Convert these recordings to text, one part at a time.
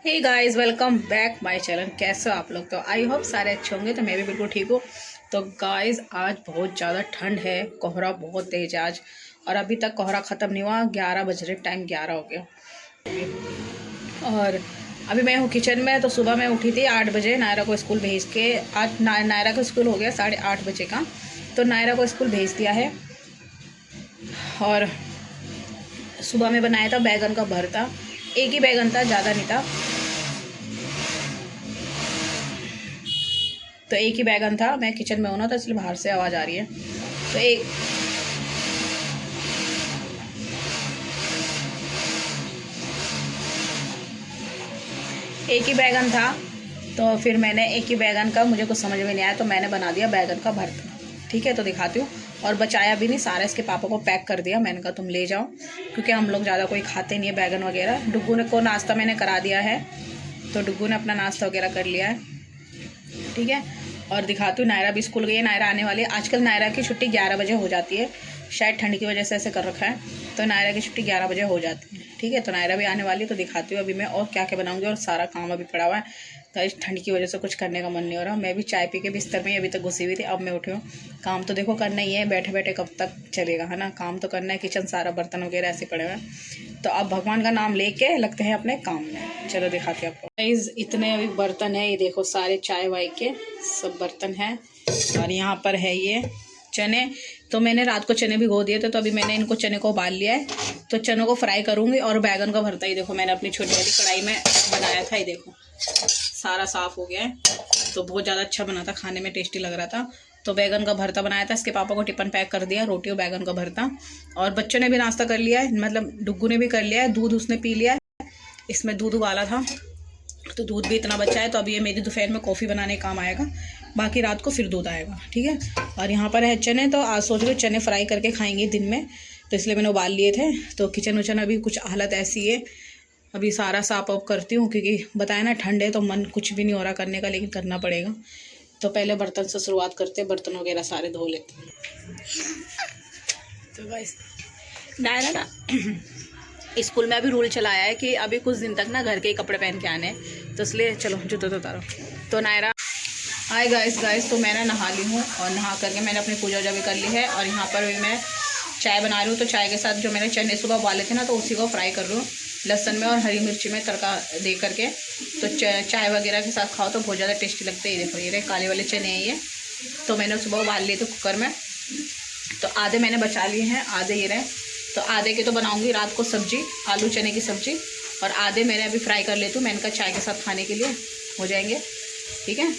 Hey guys, welcome back my channel. कैसे हो आप लोग? तो आई होप सारे अच्छे होंगे। तो मैं भी बिल्कुल ठीक हूँ। तो गाइस, आज बहुत ज़्यादा ठंड है, कोहरा बहुत तेज है आज, और अभी तक कोहरा ख़त्म नहीं हुआ। 11 बज रहे, टाइम 11 हो गया। और अभी मैं हूँ किचन में। तो सुबह मैं उठी थी 8 बजे नायरा को स्कूल भेज के। आज नायरा का स्कूल हो गया 8:30 बजे का। तो नायरा को स्कूल भेज दिया है। और सुबह में बनाया था बैगन का भरता। एक ही बैगन था, ज़्यादा नहीं था। तो एक ही बैगन था। मैं किचन में हूँ ना, तो इसलिए बाहर से आवाज़ आ रही है। तो एक ही बैगन था। तो फिर मैंने एक ही बैगन का, मुझे कुछ समझ में नहीं आया तो मैंने बना दिया बैगन का भरता। ठीक है, तो दिखाती हूँ। और बचाया भी नहीं, सारा इसके पापा को पैक कर दिया। मैंने कहा तुम ले जाओ, क्योंकि हम लोग ज़्यादा कोई खाते नहीं है बैगन वगैरह। डुग्गू ने को नाश्ता मैंने करा दिया है, तो डुग्गू ने अपना नाश्ता वगैरह कर लिया है। ठीक है, और दिखाती हूँ। नायरा भी स्कूल गई है, नायरा आने वाली है। आजकल नायरा की छुट्टी 11 बजे हो जाती है, शायद ठंड की वजह से ऐसे कर रखा है। तो नायरा की छुट्टी 11 बजे हो जाती है। ठीक है, तो नायरा भी आने वाली है। तो दिखाती हूँ अभी मैं और क्या क्या बनाऊँगी। और सारा काम अभी पड़ा हुआ है, तो इस ठंड की वजह से कुछ करने का मन नहीं हो रहा। मैं भी चाय पी के बिस्तर में ही अभी तक घुसी हुई थी। अब मैं उठी हूँ। काम तो देखो करना ही है, बैठे बैठे कब तक चलेगा, है ना। काम तो करना है। किचन सारा बर्तन वगैरह ऐसे पड़े हुए हैं। तो अब भगवान का नाम लेके लगते हैं अपने काम में। चलो दिखाते हैं आपको। गाइस, इतने अभी बर्तन है, ये देखो सारे चाय वाय के सब बर्तन हैं। और यहाँ पर है ये चने। तो मैंने रात को चने भिगो दिए थे, तो अभी मैंने इनको चने को उबाल लिया है। तो चनों को फ्राई करूँगी। और बैगन का भरता ही देखो मैंने अपनी छोटी वाली कढ़ाई में बनाया था। ये देखो सारा साफ़ हो गया है। तो बहुत ज़्यादा अच्छा बना था, खाने में टेस्टी लग रहा था। तो बैगन का भरता बनाया था। इसके पापा को टिफ़िन पैक कर दिया, रोटी और बैगन का भरता। और बच्चों ने भी नाश्ता कर लिया है, मतलब डुग्गू ने भी कर लिया है। दूध उसने पी लिया है। इसमें दूध उबाला था, तो दूध भी इतना बचा है। तो अभी ये मेरी दोपहर में कॉफ़ी बनाने काम आएगा, बाकी रात को फिर दूध आएगा। ठीक है, और यहाँ पर है चने। तो आज सोच रहे चने फ्राई करके खाएंगे दिन में, तो इसलिए मैंने उबाल लिए थे। तो किचन विचन अभी कुछ हालत ऐसी है, अभी सारा साफ ऑफ करती हूँ, क्योंकि बताया ना ठंड है तो मन कुछ भी नहीं हो रहा करने का, लेकिन करना पड़ेगा। तो पहले बर्तन से शुरुआत करते हैं, बर्तन वगैरह सारे धो लेते हैं। तो गाइस, नायरा ना स्कूल में अभी रूल चलाया है कि अभी कुछ दिन तक ना घर के ही कपड़े पहन के आने हैं। तो इसलिए चलो जूते तो उतारो। तो नायरा हाय गाइस, तो मैं ना नहा ली हूँ, और नहा करके मैंने अपनी पूजा वूजा भी कर ली है। और यहाँ पर भी मैं चाय बना रही हूँ। तो चाय के साथ जो मैंने चने सुबह उबाले थे ना, तो उसी को फ्राई कर रही हूँ लहसुन में और हरी मिर्ची में तड़का दे करके। तो चाय वगैरह के साथ खाओ तो बहुत ज़्यादा टेस्टी लगते हैं। ये देखो, ये रहे काले वाले चने हैं ये। तो मैंने सुबह उबाल लिए थे कुकर में। तो आधे मैंने बचा लिए हैं, आधे ये रहे। तो आधे के तो बनाऊंगी रात को सब्जी, आलू चने की सब्जी। और आधे मैंने अभी फ्राई कर लेती हूँ, मैंने कहा चाय के साथ खाने के लिए हो जाएंगे। ठीक है,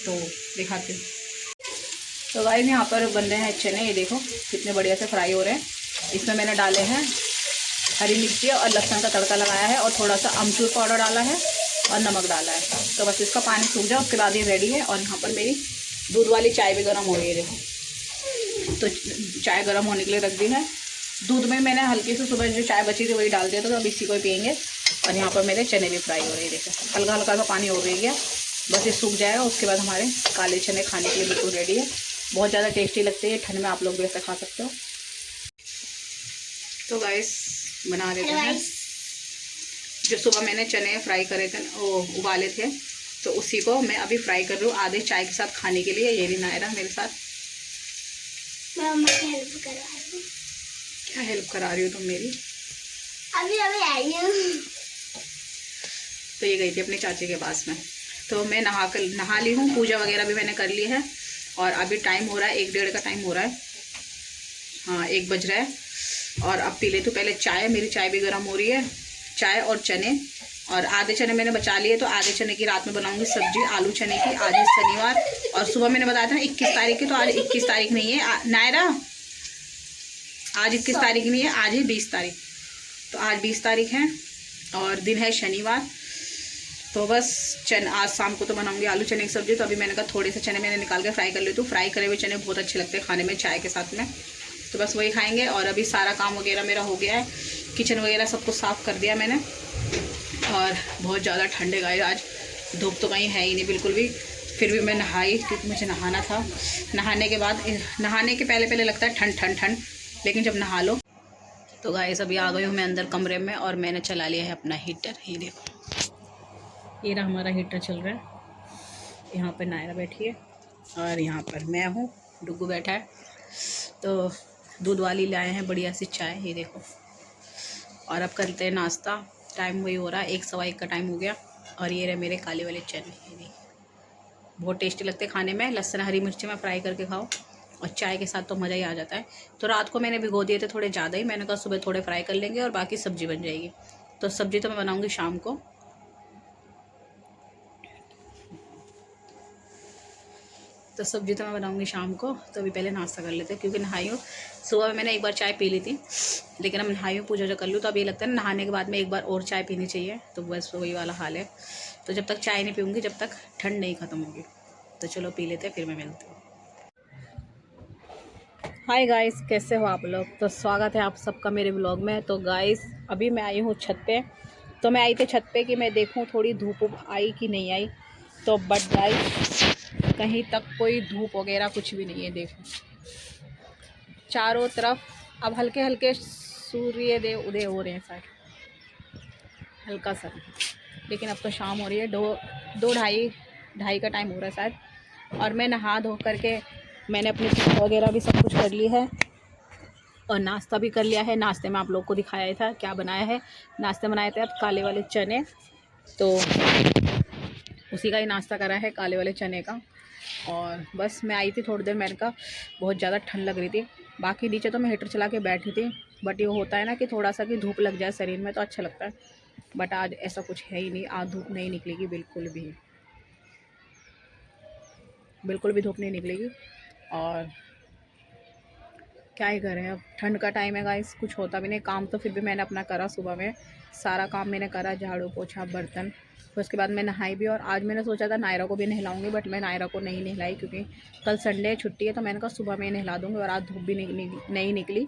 तो दिखाती हूँ। तो गाइस, यहाँ पर बन रहे हैं चने। ये देखो कितने बढ़िया से फ्राई हो रहे हैं। इसमें मैंने डाले हैं हरी मिर्ची और लहसुन का तड़का लगाया है, और थोड़ा सा अमचूर पाउडर डाला है और नमक डाला है। तो बस इसका पानी सूख जाए, उसके बाद ये रेडी है। और यहाँ पर मेरी दूध वाली चाय भी गर्म हो रही है, देखो। तो चाय गर्म होने के लिए रख दी है। दूध में मैंने हल्की से सुबह जो चाय बची थी वही डाल दिया था, तो अब इसी को ही पियेंगे। और यहाँ पर मेरे चने भी फ्राई हो रहे हैं, देखो हल्का हल्का सा पानी हो गई है। बस ये सूख जाएगा, उसके बाद हमारे काले चने खाने के लिए बिल्कुल रेडी है। बहुत ज़्यादा टेस्टी लगते हैं, ठंड में आप लोग भी ऐसा खा सकते हो। तो गाइस, बना देते हैं। जो सुबह मैंने चने फ्राई करे थे, वो उबाले थे, तो उसी को मैं अभी फ्राई कर रही हूँ आधे चाय के साथ खाने के लिए। ये रही नायरा मेरे साथ। क्या हेल्प करा रही हो तुम मेरी? अभी आई हूँ। तो ये गई थी अपने चाची के पास में। तो मैं नहा ली हूँ, पूजा वगैरह भी मैंने कर ली है। और अभी टाइम हो रहा है 1-1:30 का टाइम हो रहा है। हाँ, 1 बज रहा है। और अब पी लेती हूँ पहले चाय। मेरी चाय भी गर्म हो रही है। चाय और चने, और आधे चने मैंने बचा लिए, तो आधे चने की रात में बनाऊंगी सब्जी आलू चने की। आज है शनिवार, और सुबह मैंने बताया था ना 21 तारीख की, तो आज 21 तारीख नहीं है नायरा, आज 21 तारीख नहीं है, आज है 20 तारीख। तो आज 20 तारीख है और दिन है शनिवार। तो बस आज शाम को तो बनाऊंगी आलू चने की सब्जी। तो अभी मैंने कहा थोड़े से चने मैंने निकाल के फ्राई कर लेती हूँ। फ्राई करे हुए चने बहुत अच्छे लगते हैं खाने में चाय के साथ में। तो बस वही खाएंगे। और अभी सारा काम वगैरह मेरा हो गया है, किचन वगैरह सब कुछ साफ़ कर दिया मैंने। और बहुत ज़्यादा ठंड है गाइस, आज धूप तो कहीं है ही नहीं बिल्कुल भी। फिर भी मैं नहाई, क्योंकि मुझे नहाना था। नहाने के बाद, नहाने के पहले लगता है ठंड ठंड ठंड, लेकिन जब नहा लो तो गाइस अभी आ गई हूँ मैं अंदर कमरे में और मैंने चला लिया है अपना हीटर। ये देखो, ये रहा हमारा हीटर चल रहा है। यहाँ पर नायरा बैठी है और यहाँ पर मैं हूँ, डुग्गू बैठा है। तो दूध वाली लाए हैं बढ़िया सी चाय, ये देखो। और अब करते हैं नाश्ता। टाइम वही हो रहा है, 1 सवा 1 का टाइम हो गया। और ये रहे मेरे काले वाले चने, ये देखिए बहुत टेस्टी लगते हैं खाने में। लहसुन हरी मिर्ची में फ्राई करके खाओ और चाय के साथ तो मज़ा ही आ जाता है। तो रात को मैंने भिगो दिए थे थोड़े ज़्यादा ही, मैंने कहा सुबह थोड़े फ्राई कर लेंगे और बाकी सब्ज़ी बन जाएगी। तो सब्ज़ी तो मैं बनाऊँगी शाम को। शाम को। तो अभी पहले नाश्ता कर लेते हैं क्योंकि नहाई हूँ। सुबह में मैंने एक बार चाय पी ली थी, लेकिन अब नहाई हूँ, पूजा कर लूँ तो अभी लगता है नहाने के बाद में एक बार और चाय पीनी चाहिए। तो बस वही वाला हाल है। तो जब तक चाय नहीं पीऊँगी, जब तक ठंड नहीं ख़त्म होगी। तो चलो पी लेते हैं, फिर मैं मिलती हूँ। हाय गाइस, कैसे हो आप लोग? तो स्वागत है आप सबका मेरे ब्लॉग में। तो गाइस अभी मैं आई हूँ छत पे। तो मैं आई थी छत पे कि मैं देखूँ थोड़ी धूप आई कि नहीं आई। तो बट गाइस कहीं तक कोई धूप वगैरह कुछ भी नहीं है। देखो चारों तरफ अब हल्के हल्के सूर्यदेव उदय हो रहे हैं शायद, हल्का सा। लेकिन अब तो शाम हो रही है, दो ढाई का टाइम हो रहा है शायद। और मैं नहा धो करके मैंने अपनी पूजा वगैरह भी सब कुछ कर ली है और नाश्ता भी कर लिया है। नाश्ते में आप लोग को दिखाया था क्या बनाया है। नाश्ते बनाए थे अब काले वाले चने, तो उसी का ही नाश्ता करा है, काले वाले चने का। और बस मैं आई थी थोड़ी देर, मैंने कहा बहुत ज़्यादा ठंड लग रही थी। बाकी नीचे तो मैं हीटर चला के बैठी थी, बट ये होता है ना कि थोड़ा सा कि धूप लग जाए शरीर में तो अच्छा लगता है। बट आज ऐसा कुछ है ही नहीं, आज धूप नहीं निकलेगी बिल्कुल भी धूप नहीं निकलेगी। और क्या ही करें, अब ठंड का टाइम है गाइस, कुछ होता भी नहीं। काम तो फिर भी मैंने अपना करा, सुबह में सारा काम मैंने करा, झाड़ू पोछा बर्तन। फिर उसके बाद मैं नहाई भी। और आज मैंने सोचा था नायरा को भी नहलाऊंगी, बट मैं नायरा को नहीं नहलाई क्योंकि कल संडे छुट्टी है। तो मैंने कहा सुबह में नहला दूँगी। और आज धूप भी नहीं निकली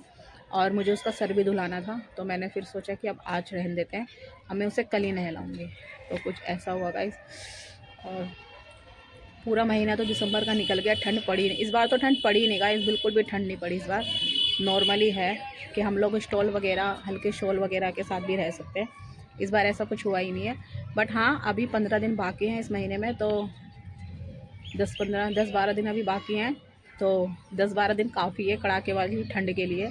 और मुझे उसका सर भी धुलाना था, तो मैंने फिर सोचा कि अब आज रहने देते हैं, अब मैं उसे कल ही नहलाऊँगी। तो कुछ ऐसा हुआ गाइस। और पूरा महीना तो दिसंबर का निकल गया, ठंड पड़ी नहीं। इस बार तो ठंड पड़ी नहीं गाइस, बिल्कुल भी ठंड नहीं पड़ी इस बार। नॉर्मली है कि हम लोग स्टॉल वगैरह, हल्के शॉल वगैरह के साथ भी रह सकते हैं। इस बार ऐसा कुछ हुआ ही नहीं है। बट हाँ, अभी 15 दिन बाकी हैं इस महीने में, तो 10-12 दिन अभी बाकी हैं। तो 10-12 दिन काफ़ी है कड़ाके वाली ठंड के लिए,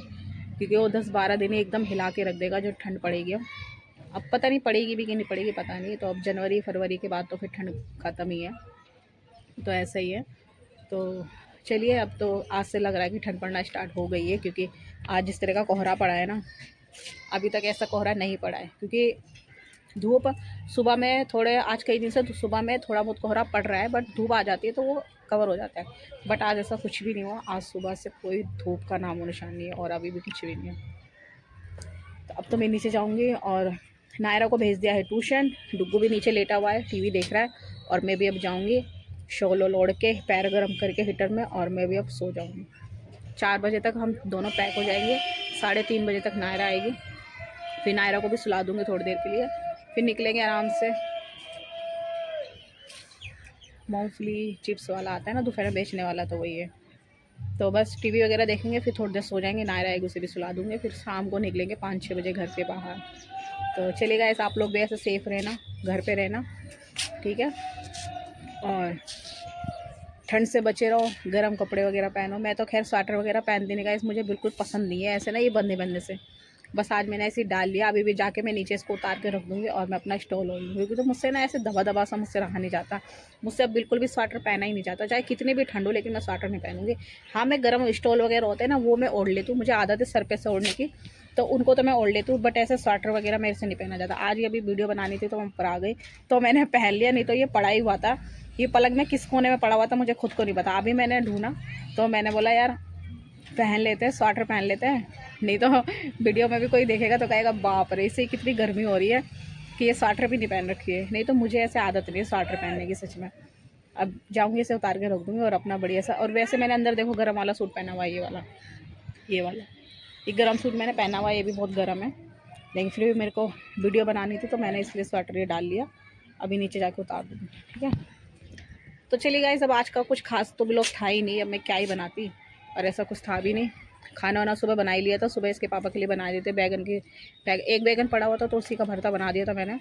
क्योंकि वो 10-12 दिन एकदम हिला के रख देगा जो ठंड पड़ेगी। अब पता नहीं पड़ेगी भी कि नहीं पड़ेगी, पता नहीं। तो अब जनवरी फरवरी के बाद तो फिर ठंड ख़त्म ही है, तो ऐसा ही है। तो चलिए, अब तो आज से लग रहा है कि ठंड पड़ना स्टार्ट हो गई है, क्योंकि आज जिस तरह का कोहरा पड़ा है ना, अभी तक ऐसा कोहरा नहीं पड़ा है। क्योंकि धूप सुबह में थोड़े, आज कई दिन से सुबह में थोड़ा बहुत कोहरा पड़ रहा है, बट धूप आ जाती है तो वो कवर हो जाता है। बट आज ऐसा कुछ भी नहीं हुआ, आज सुबह से कोई धूप का नामो निशान नहीं है और अभी भी कुछ भी नहीं है। तो अब तो मैं नीचे जाऊँगी और नायरा को भेज दिया है ट्यूशन। डुग्गू भी नीचे लेटा हुआ है, टीवी देख रहा है। और मैं भी अब जाऊँगी शॉल ओढ़ के, पैर गर्म करके हीटर में, और मैं भी अब सो जाऊँगी। 4 बजे तक हम दोनों पैक हो जाएंगे, 3:30 बजे तक नायरा आएगी। फिर नायरा को भी सुला दूँगी थोड़ी देर के लिए, फिर निकलेंगे आराम से। मूँगफली चिप्स वाला आता है ना दोपहर में बेचने वाला, तो वही है। तो बस टीवी वगैरह देखेंगे, फिर थोड़ी देर सो जाएंगे। नायरा आएगी, उसे भी सुला दूँगी। फिर शाम को निकलेंगे 5-6 बजे घर से बाहर। तो चलेगा ऐसा, आप लोग भी ऐसे सेफ़ रहना, घर पे रहना, ठीक है। और ठंड से बचे रहो, गर्म कपड़े वगैरह पहनो। मैं तो खैर स्वेटर वगैरह पहनती नहीं गाइस, मुझे बिल्कुल पसंद नहीं है ऐसे ना, ये बंधे से। बस आज मैंने ऐसे डाल लिया, अभी भी जाके मैं नीचे इसको उतार के रख दूँगी और मैं अपना स्टॉल ओढ़ लूँगी, क्योंकि तो मुझसे ना ऐसे दबा सा मुझसे रहा नहीं जाता। मुझसे अब बिल्कुल भी स्वेटर पहना ही नहीं जाता, चाहे कितनी भी ठंड हो, लेकिन मैं स्वेटर नहीं पहनूँगी। हाँ, मैं गर्म स्टॉल वगैरह होते हैं ना, वो मैं ओढ़ लेती हूँ, मुझे आदत है सर पे से ओढ़ने की, तो उनको तो मैं ओढ़ लेती हूँ। बट ऐसे स्वेटर वगैरह मेरे से नहीं पहना जाता। आज ये अभी वीडियो बनानी थी तो मैं ऊपर आ गई तो मैंने पहन लिया, नहीं तो ये पड़ा ही हुआ था। ये पलंग में किस कोने में पड़ा हुआ था मुझे खुद को नहीं पता। अभी मैंने ढूंढा तो मैंने बोला यार पहन लेते हैं, स्वेटर पहन लेते हैं, नहीं तो वीडियो में भी कोई देखेगा तो कहेगा बाप रे, इससे कितनी गर्मी हो रही है कि ये स्वेटर भी नहीं पहन रखी है। नहीं तो मुझे ऐसे आदत नहीं है स्वेटर पहनने की सच में। अब जाऊँगी, इसे उतार के रख दूँगी और अपना बढ़िया सा। और वैसे मैंने अंदर देखो गर्म वाला सूट पहना हुआ है, ये वाला ये गर्म सूट मैंने पहना हुआ है, ये भी बहुत गर्म है, लेकिन फिर भी मेरे को वीडियो बनानी थी तो मैंने इसलिए स्वेटर ये डाल लिया। अभी नीचे जाके उतार दूँगी, ठीक है। तो चलिए गाइस, अब आज का कुछ खास तो ब्लॉग था ही नहीं, अब मैं क्या ही बनाती, और ऐसा कुछ था भी नहीं। खाना वाना सुबह बना ही लिया था। सुबह इसके पापा के लिए बना दिए थे बैगन के एक बैगन पड़ा हुआ था तो उसी का भरता बना दिया था मैंने,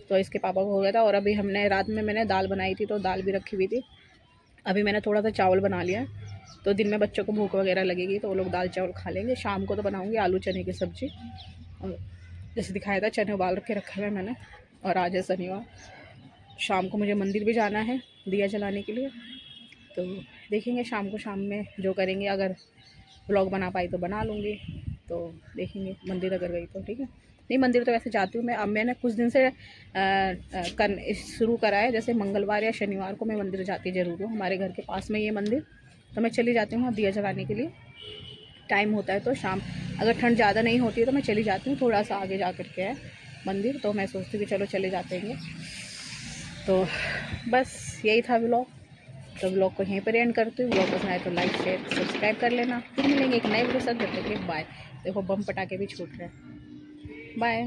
तो इसके पापा को हो गया था। और अभी हमने रात में मैंने दाल बनाई थी तो दाल भी रखी हुई थी। अभी मैंने थोड़ा सा चावल बना लिया है, तो दिन में बच्चों को भूख वगैरह लगेगी तो वो लोग दाल चावल खा लेंगे। शाम को तो बनाऊँगी आलू चने की सब्ज़ी, और जैसे दिखाया था चने उबाल के रखे हुए मैंने। और आज है शनिवार, शाम को मुझे मंदिर भी जाना है दिया जलाने के लिए, तो देखेंगे शाम को, शाम में जो करेंगे। अगर व्लॉग बना पाई तो बना लूँगी, तो देखेंगे मंदिर अगर गई तो ठीक है। नहीं मंदिर तो वैसे जाती हूँ मैं, अब मैंने कुछ दिन से शुरू करा है, जैसे मंगलवार या शनिवार को मैं मंदिर जाती ज़रूर हूँ। हमारे घर के पास में ये मंदिर, तो मैं चली जाती हूँ दिया जलाने के लिए। टाइम होता है तो शाम, अगर ठंड ज़्यादा नहीं होती है तो मैं चली जाती हूँ। थोड़ा सा आगे जा कर के है मंदिर, तो मैं सोचती हूँ कि चलो चले जाते हैं। तो बस यही था व्लॉग, तो व्लॉग को यहीं पर एंड करती हूँ। व्लॉग पसंद आए तो लाइक शेयर सब्सक्राइब कर लेना। फिर मिलेंगे एक नए वीडियो के साथ, जब तक के बाय। देखो बम पटाखे भी छूट रहे हैं। बाय।